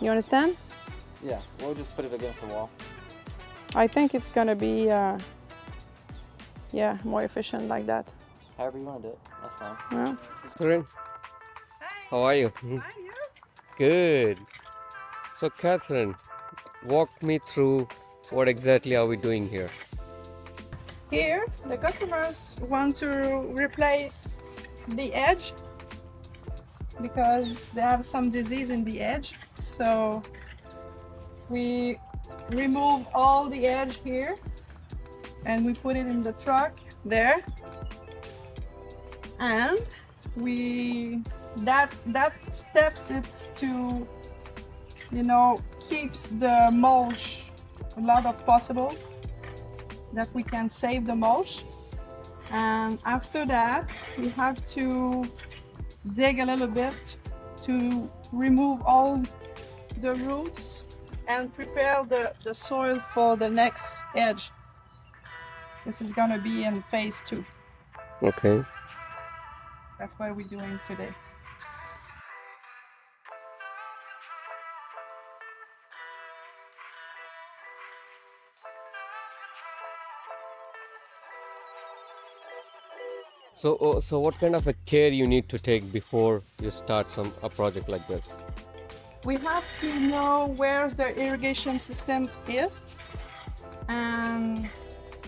You understand? Yeah, we'll just put it against the wall. I think it's gonna be, yeah, more efficient like that. However you want to do it, that's fine. Yeah. Catherine, how are you? Good. So, Catherine, walk me through what exactly are we doing here? Here, the customers want to replace the edge because they have some disease in the edge. So we remove all the edge here and we put it in the truck there. And that steps it to, keeps the mulch a lot of possible, that we can save the mulch. And after that, we have to dig a little bit to remove all the roots and prepare the soil for the next edge. This is gonna be in phase 2. Okay. That's what we're doing today. So what kind of a care you need to take before you start a project like this? We have to know where the irrigation systems is, and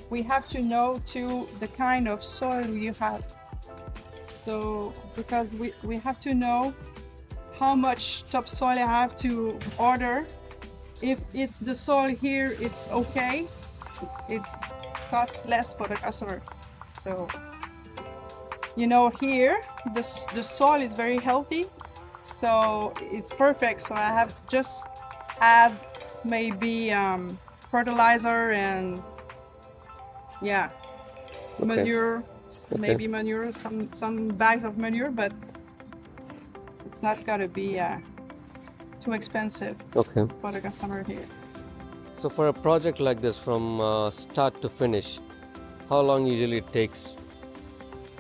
we have to know too the kind of soil you have. So because we have to know how much topsoil I have to order. If it's the soil here, it's okay. It's costs less for the customer. So here the soil is very healthy, so it's perfect. So I have just add maybe fertilizer and manure, maybe manure, some bags of manure, but it's not gonna be too expensive for the customer here. So for a project like this, from start to finish, how long usually it takes?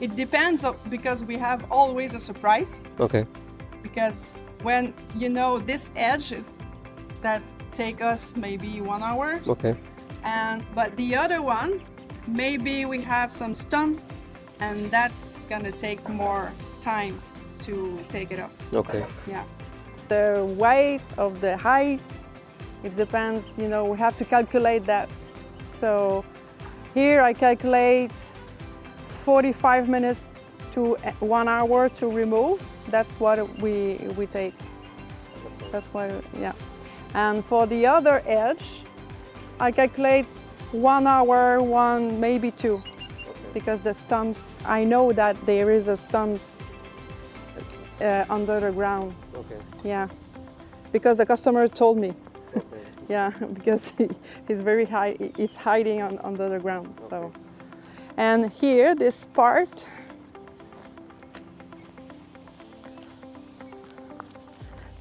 It depends because we have always a surprise. Okay. Because when this edge is that take us maybe 1 hour. Okay. But the other one, maybe we have some stump, and that's gonna take more time to take it up. Okay. Yeah. The weight of the height, it depends. We have to calculate that. So here I calculate 45 minutes to 1 hour to remove. That's what we take. That's why, yeah. And for the other edge, I calculate 1 hour, maybe 2, because the stumps, I know that there is a stumps under the ground. Okay. Yeah, because the customer told me. Okay. Yeah, because he's very high. It's hiding under the ground. Okay. So, and here this part,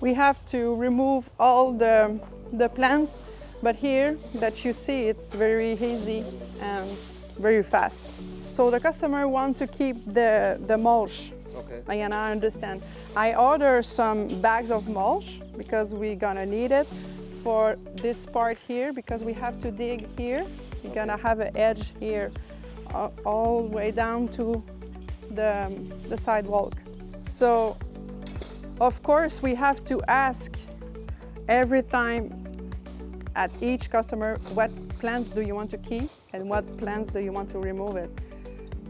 we have to remove all the plants. But here that you see, it's very easy and very fast. So the customer wants to keep the mulch. Okay. And I understand. I order some bags of mulch because we're gonna need it for this part here, because we have to dig here. We're gonna have an edge here all the way down to the sidewalk. So of course we have to ask every time at each customer, what plants do you want to keep and what plants do you want to remove it?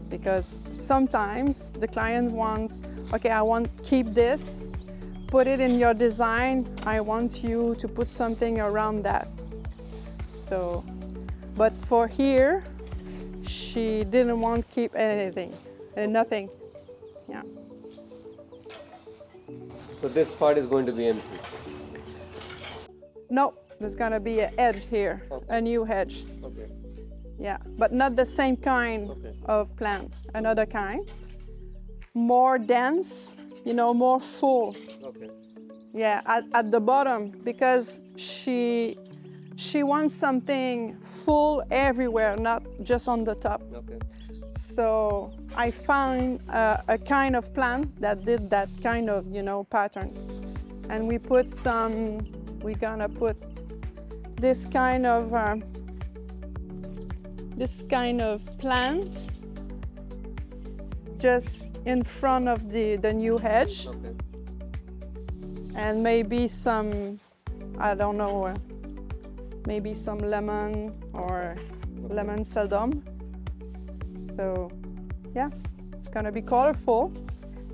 Because sometimes the client wants, okay, I want keep this, put it in your design, I want you to put something around that. So, but for here, she didn't want to keep anything, nothing, yeah. So this part is going to be empty? No, there's gonna be an edge here, a new hedge. Okay. Yeah, but not the same kind of plants, another kind. More dense, more full. Okay. Yeah, at the bottom, because she wants something full everywhere, not just on the top. Okay. So I found a kind of plant that did that kind of, pattern. And we put some we're gonna put this kind of plant just in front of the new hedge. Okay. And maybe some, I don't know, maybe some lemon or lemon seldom. So yeah, it's gonna be colorful.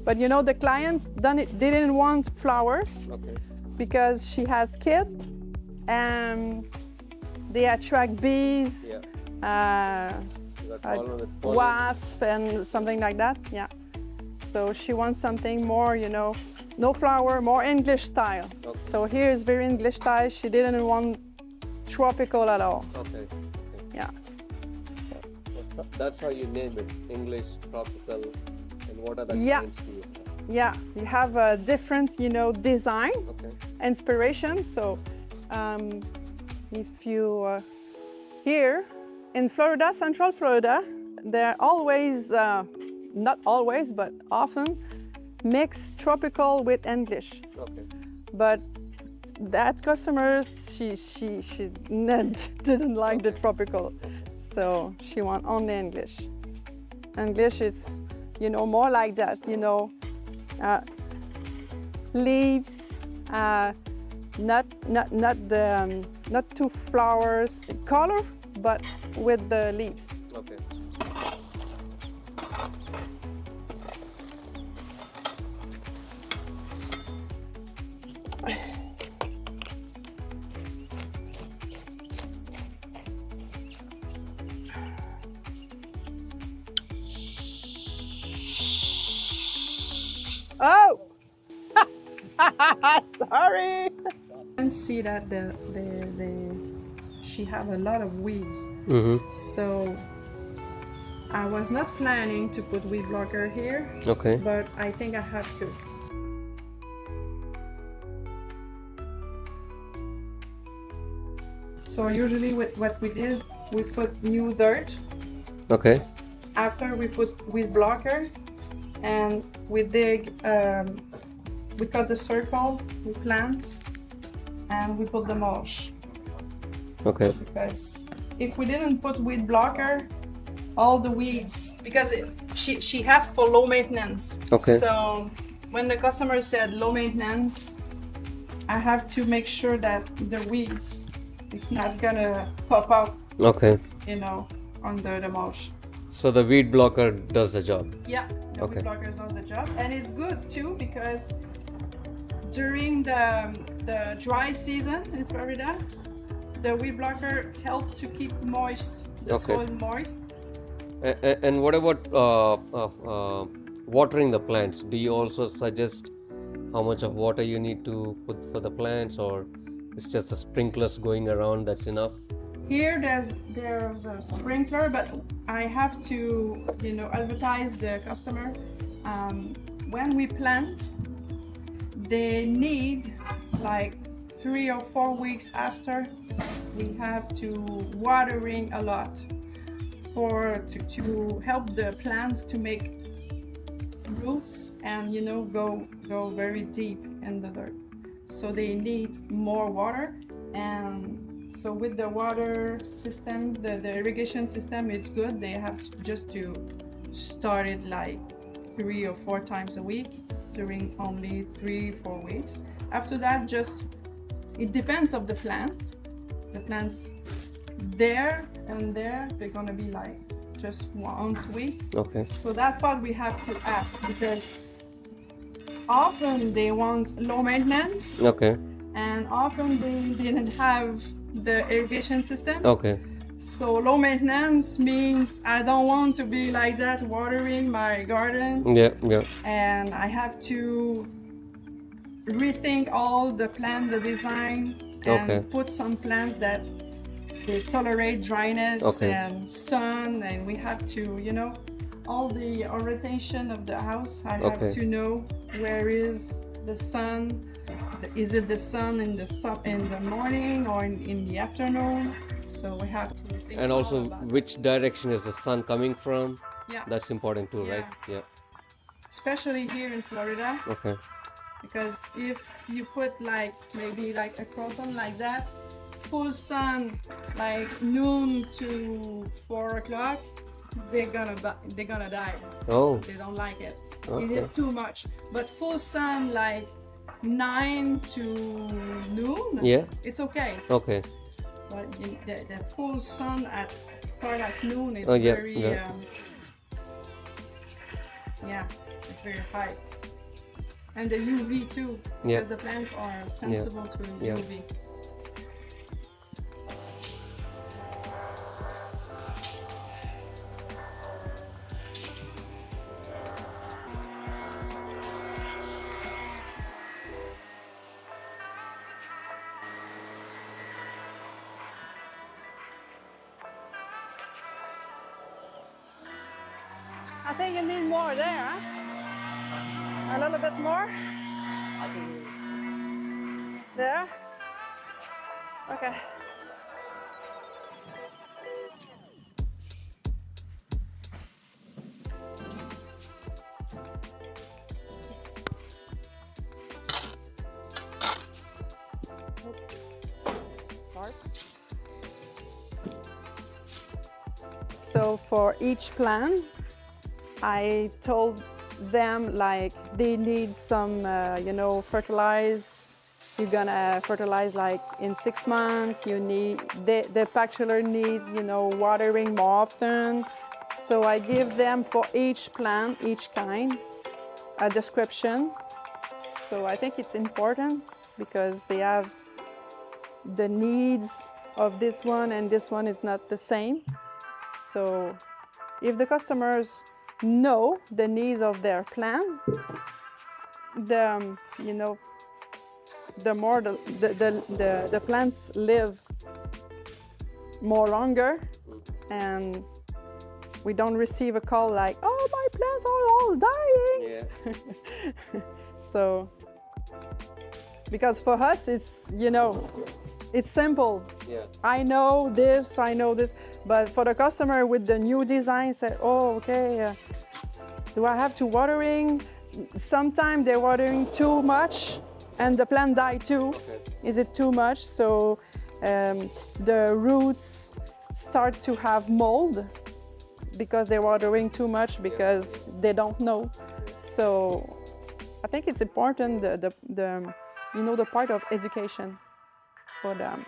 But you know, the client didn't want flowers. Okay. Because she has kids and they attract bees, wasp and something like that. Yeah. So she wants something more, you know, no flower, more English style. Okay. So here is very English style. She didn't want tropical at all. Okay. Yeah. That's how you name it, English, tropical, and what other Yeah. names do you have? Yeah, you have a different, you know, design, Okay. inspiration. So if you here in Florida, Central Florida, they're always, not always, but often mix tropical with English. Okay. But that customer, she didn't like the tropical, so she want only English. English is, you know, more like that, you know, leaves, not two flowers, color, but with the leaves. Okay. Oh, sorry. You can see that she have a lot of weeds. Mm-hmm. So I was not planning to put weed blocker here, Okay. but I think I have to. So usually what we did, we put new dirt. Okay. After we put weed blocker, and we dig, we cut the circle, we plant, and we put the mulch. Okay. Because if we didn't put weed blocker, all the weeds, because she asked for low maintenance. Okay. So when the customer said low maintenance, I have to make sure that the weeds, it's not gonna pop up, Okay. you know, under the mulch. So the weed blocker does the job. Yeah, the Okay. weed blockers does the job, and it's good too because during the dry season in Florida, the weed blocker helps to keep moist, the Okay. soil moist. And what about watering the plants? Do you also suggest how much of water you need to put for the plants, or it's just the sprinklers going around, that's enough? Here there's a sprinkler, but I have to, you know, advertise the customer. When we plant, they need like 3 or 4 weeks after, we have to watering a lot to help the plants to make roots and, you know, go very deep in the dirt. So they need more water, and so with the water system, the irrigation system, it's good. They have just to start it like 3 or 4 times a week during only 3-4 weeks. After that, just it depends of the plant. The plants there and there, they're gonna be like just once a week. Okay. So that part we have to ask, because often they want low maintenance, Okay. and often they didn't have the irrigation system. Okay. So low maintenance means I don't want to be like that watering my garden, Yeah. Yeah. and I have to rethink all the plant, the design, and Okay. put some plants that they tolerate dryness Okay. and sun, and we have to, you know, all the orientation of the house. I have Okay. to know where is the sun. Is it the sun in the morning or in the afternoon? So we have to think And all also, about it. which direction is the sun coming from? Yeah, That's important too, Yeah. right? Yeah. especially here in Florida. Okay. because if you put like maybe like a croton like that, full sun like noon to 4 o'clock, they're gonna die. Oh, They don't like it. okay. It is too much. But full sun like 9 to noon, Yeah. it's okay. Okay. But the full sun start at noon, it's Oh, yeah, very yeah. Yeah, it's very high. And the UV too, Yeah. because the plants are sensible to Yeah. UV. I think you need more there, huh? A little bit more? There? Okay. So for each plant, I told them like they need some, fertilize. You're gonna fertilize like in 6 months. You need the bachelor need, watering more often. So I give them for each plant, each kind, a description. So I think it's important because they have the needs of this one and this one is not the same. So if the customers know the needs of their plant, the more the plants live more longer, and we don't receive a call like, oh, my plants are all dying. Yeah. So because for us it's it's simple. Yeah. I know this, but for the customer with the new design, say, oh, okay, do I have to watering? Sometimes they're watering too much and the plant die too. Okay. Is it too much? So the roots start to have mold because they're watering too much because they don't know. So I think it's important the part of education for them.